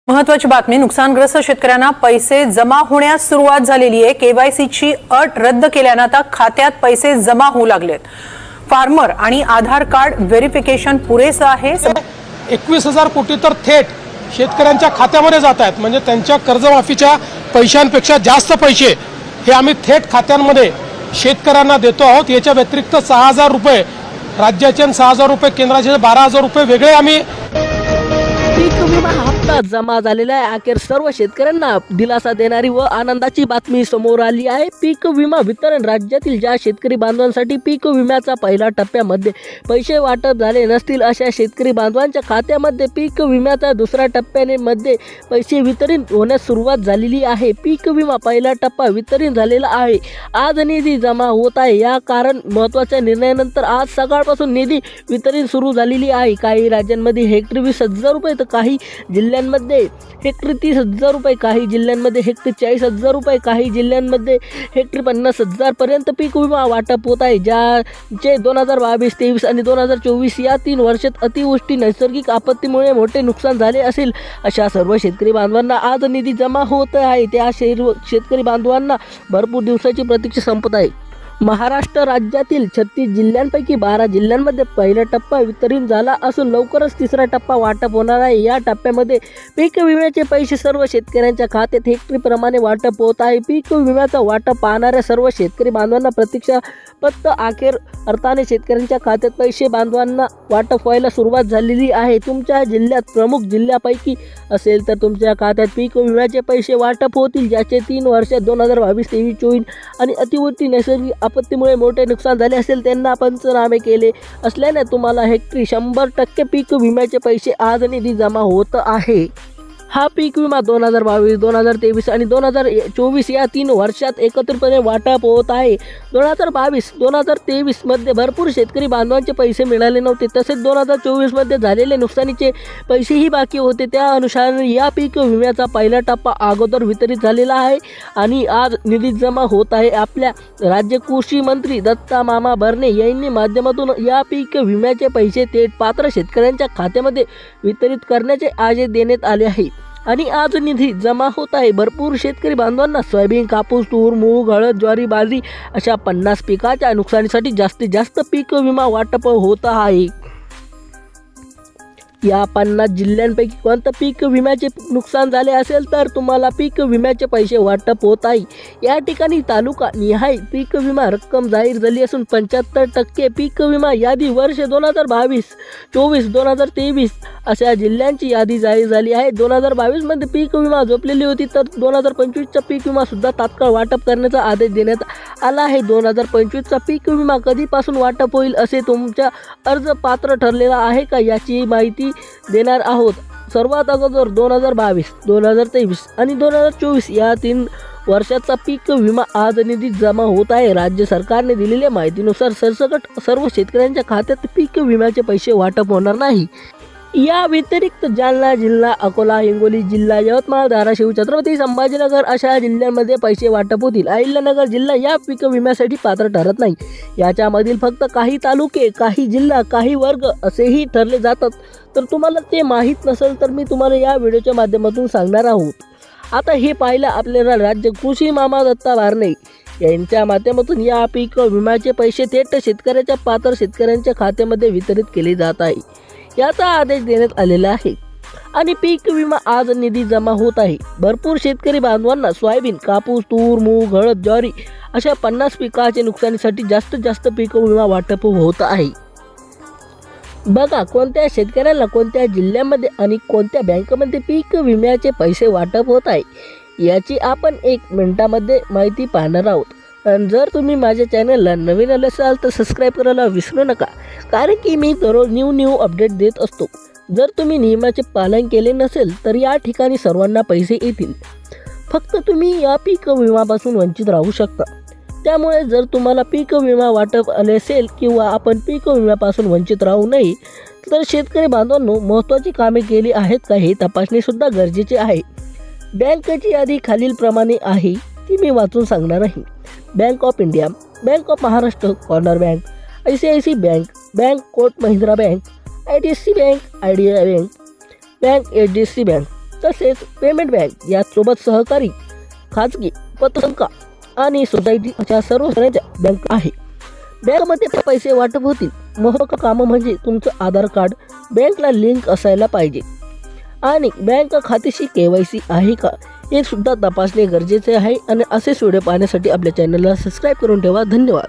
महत्त्वाची बातमी, नुकसानग्रस्त शेतकऱ्यांना पैसे जमा होण्यास सुरुवात झालेली आहे। केवायसीची अट रद्द केल्याने आता खात्यात पैसे जमा होऊ लागलेत। फार्मर आणि आधार कार्ड व्हेरिफिकेशन पुरेसं आहे। 21,000 कोटी तर थेट शेतकऱ्यांच्या खात्यामध्ये जात आहेत। म्हणजे त्यांच्या कर्जमाफीच्या पैशांपेक्षा जास्त पैसे हे आम्ही थेट खात्यांमध्ये शेतकऱ्यांना देतो आहोत। याच्या व्यतिरिक्त 6,000 रुपये राज्याचे आणि 6,000 रुपये केंद्राचे 12,000 रुपये वेगळे आम्ही पीक विमा हप्ता जमा झालेला आहे। अखेर सर्व शेतकऱ्यांना दिलासा देणारी व आनंदाची बातमी समोर आली आहे। पीक विमा वितरण राज्यातील ज्या शेतकरी बांधवांसाठी पीक विम्याचा पहिल्या टप्प्यामध्ये पैसे वाटप झाले नसतील अशा शेतकरी बांधवांच्या खात्यामध्ये पीक विम्याचा दुसऱ्या टप्प्यामध्ये पैसे वितरित होण्यास सुरुवात झालेली आहे। पीक विमा पहिला टप्पा वितरित झालेला आहे। आज निधी जमा होत आहे। या कारण महत्त्वाच्या निर्णयानंतर आज सकाळपासून निधी वितरण सुरू झालेली आहे। काही राज्यांमध्ये हेक्टरी 20,000 रुपये, काही जिल्ह्यांमध्ये हेक्टरी 30,000 रुपये, काही जिल्ह्यांमध्ये हेक्टरी 40,000 रुपये, काही जिल्ह्यांमध्ये हेक्टरी 50,000 पर्यंत पीक विमा वाटप होत आहे। ज्याचे 2022, 23 आणि 2024 या 3 वर्षात अतिवृष्टी, नैसर्गिक आपत्तीमुळे मोठे नुकसान झाले असेल अशा सर्व शेतकरी बांधवांना आज निधी जमा होत आहे। त्या शेतकरी बांधवांना भरपूर दिवसाची प्रतीक्षा संपत आहे। महाराष्ट्र राज्यातील 36 जिल्ह्यांपैकी 12 जिल्ह्यांमध्ये पहिला टप्पा वितरित झाला असून लवकरच तिसरा टप्पा वाटप होणार आहे। या टप्प्यामध्ये पीक विम्याचे पैसे सर्व शेतकऱ्यांच्या खात्यात हेक्टरीप्रमाणे वाटप होत आहे। पीक विम्याचा वाटप पाहणाऱ्या सर्व शेतकरी बांधवांना प्रतीक्षा पत्त अखेर अर्थाने शेतकऱ्यांच्या खात्यात पैसे बांधवांना वाटप व्हायला सुरुवात झालेली आहे। तुमच्या जिल्ह्यात प्रमुख जिल्ह्यापैकी असेल तर तुमच्या खात्यात पीक विम्याचे पैसे वाटप होतील। ज्याचे 3 वर्षात 2022, 23, 24 आणि अतिवृष्टी, नैसर्गिक आपत्तीमुळे मोठे नुकसान झाले असेल त्यांना पंचनामे केले असल्याने तुम्हाला हेक्टरी 100% पीक विम्याचे पैसे आज निधी जमा होत आहे। हा पीक विमा 2022, 2023 आणि 2024 या 3 वर्षात एकत्रितपणे वाटप होत आहे। 2022, 2023 मध्ये भरपूर शेतकरी बांधवांचे पैसे मिळाले नव्हते, तसेच 2024 मध्ये झालेले नुकसानीचे पैसेही बाकी होते। त्या अनुसार या पीक विम्याचा पहिला टप्पा अगोदर वितरित झालेला आहे आणि आज निधी जमा होत आहे। आपल्या राज्य कृषी मंत्री दत्ता मामा भरणे यांनी माध्यमातून या पीक विम्याचे पैसे थेट पात्र शेतकऱ्यांच्या खात्यामध्ये वितरित करण्याचे आदेश देण्यात आले आहे आणि आज निधी जमा होत आहे। भरपूर शेतकरी बांधवांना सोयाबीन, कापूस, तूर, मूग, हळद, ज्वारी, बाजरी अशा 50 पिकाच्या नुकसानीसाठी जास्तीत जास्त पीक विमा वाटप होत आहे। या 50 जिल्ह्यांपैकी कोणतं पीक विम्याचे नुकसान झाले असेल तर तुम्हाला पीक विम्याचे पैसे वाटप होत आहे। या ठिकाणी तालुका निहाय पीक विमा रक्कम जाहीर झाली असून 75% पीक विमा यादी वर्ष 2022, 24, 2023 अशा जिल्ह्यांची यादी जाहीर झाली आहे। 2022 मध्ये पीक विमा झोपलेली होती तर 2025चा पीक विमा सुद्धा तात्काळ वाटप करण्याचा आदेश देण्यात आला आहे। 2025चा पीक विमा कधीपासून वाटप होईल असे तुमच्या अर्ज पात्र ठरलेला आहे का याची माहिती देणार आहोत। सर्वात अगोदर 2022, 2023 आणि 2024 या 3 वर्षाचा पीक विमा आज निधी जमा होत आहे। राज्य सरकारने दिलेल्या माहितीनुसार सरसकट सर्व शेतकऱ्यांच्या खात्यात पीक विम्याचे पैसे वाटप होणार नाही। या व्यतिरिक्त जालना जिल्हा, अकोला, हिंगोली जिल्हा, यवतमाळ, धाराशिव, छत्रपती संभाजीनगर अशा जिल्ह्यांमध्ये पैसे वाटप होतील। अहिल्यानगर जिल्हा या पीक विम्यासाठी पात्र ठरत नाही। याच्यामधील फक्त काही तालुके, काही जिल्हा, काही वर्ग असेही ठरले जातात। तर तुम्हाला ते माहीत नसेल तर मी तुम्हाला या व्हिडिओच्या माध्यमातून सांगणार आहोत। आता हे पाहिलं आपल्याला राज्य कृषी मामा दत्ता भरणे यांच्या माध्यमातून या पीक विम्याचे पैसे थेट शेतकऱ्याच्या पात्र शेतकऱ्यांच्या खात्यामध्ये वितरित केले जात आहे याचा आदेश देण्यात आलेला आहे आणि पीक विमा आज निधी जमा होत आहे। भरपूर शेतकरी बांधवांना सोयाबीन, कापूस, तूर, मूग, हळद, ज्वारी अशा 50 पिकाच्या नुकसानीसाठी जास्तीत जास्त पीक विमा वाटप होत आहे। बघा कोणत्या शेतकऱ्यांना कोणत्या जिल्ह्यामध्ये आणि कोणत्या बँकेमध्ये पीक विम्याचे पैसे वाटप होत आहे याची आपण 1 मिनिटामध्ये माहिती पाहणार आहोत। आणि जर तुम्ही माझ्या चॅनलला नवीन आले असाल तर सबस्क्राईब करायला विसरू नका, कारण की मी दररोज न्यू अपडेट देत असतो। जर तुम्ही नियमाचे पालन केले नसेल तर या ठिकाणी सर्वांना पैसे येतील, फक्त तुम्ही या पीक विम्यापासून वंचित राहू शकता। त्यामुळे जर तुम्हाला पीक विमा वाटप आले असेल किंवा आपण पीक विम्यापासून वंचित राहू नये तर शेतकरी बांधवांनो महत्त्वाची कामे केली आहेत का हे तपासणेसुद्धा गरजेचे आहे। बँकेची यादी खालीलप्रमाणे आहे, ती मी वाचून सांगणार आहे। Bank of India, bank of Maharashtra, corner bank, ICICI bank, bank Kotak Mahindra bank, IDFC bank, IDFC bank, bank HDFC bank, तसेच पेमेंट बँक यासोबत सहकारी खाजगी पतसंस्था आणि सोसायटी अशा सर्व श्रेणीच्या बँक आहे. बँकमध्ये पैसे वाटप होतील. महत्त्वाचं काम म्हणजे तुमचं आधार कार्ड बँकला लिंक असायला पाहिजे आणि बँक खात्याशी KYC आहे का हे सुद्धा तपासणे गरजेचे आहे. आणि असेच व्हिडिओ पाहण्यासाठी आपल्या चॅनलला सबस्क्राईब करून ठेवा. धन्यवाद.